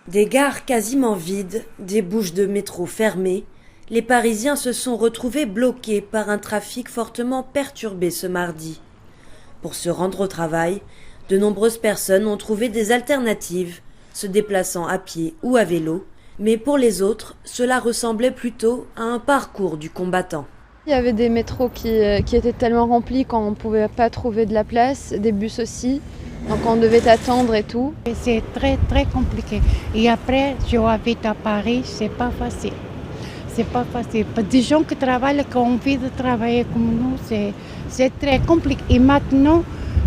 Des gares quasiment vides, des bouches de métro fermées, les Parisiens se sont retrouvés bloqués par un trafic fortement perturbé ce mardi. Pour se rendre au travail, de nombreuses personnes ont trouvé des alternatives, se déplaçant à pied ou à vélo, mais pour les autres, cela ressemblait plutôt à un parcours du combattant. Il y avait des métros qui étaient tellement remplis qu'on ne pouvait pas trouver de la place, des bus aussi, donc on devait attendre et tout. C'est très très compliqué. Et après, je habite à Paris, c'est pas facile. C'est pas facile. Pour des gens qui travaillent, qui ont envie de travailler comme nous, c'est très compliqué. Et maintenant,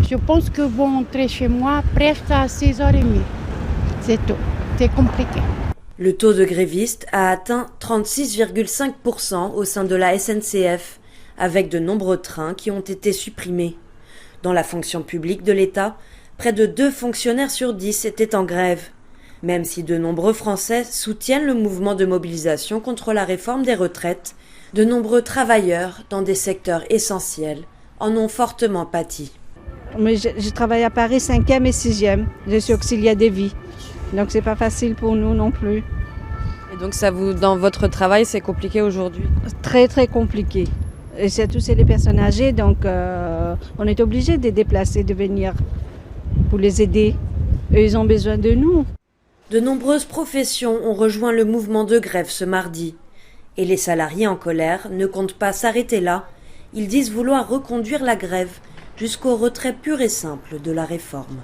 je pense que vont entrer chez moi presque à 6h30. C'est tout. C'est compliqué. Le taux de grévistes a atteint 36,5% au sein de la SNCF, avec de nombreux trains qui ont été supprimés. Dans la fonction publique de l'État, près de 2 fonctionnaires sur 10 étaient en grève, même si de nombreux Français soutiennent le mouvement de mobilisation contre la réforme des retraites. De nombreux travailleurs dans des secteurs essentiels en ont fortement pâti. Mais je travaille à Paris 5e et 6e. Je suis auxiliaire de vie. Donc c'est pas facile pour nous non plus. Et donc dans votre travail, c'est compliqué aujourd'hui? Très très compliqué. Et surtout c'est les personnes âgées, donc on est obligé de les déplacer, de venir pour les aider. Et ils ont besoin de nous. De nombreuses professions ont rejoint le mouvement de grève ce mardi. Et les salariés en colère ne comptent pas s'arrêter là. Ils disent vouloir reconduire la grève jusqu'au retrait pur et simple de la réforme.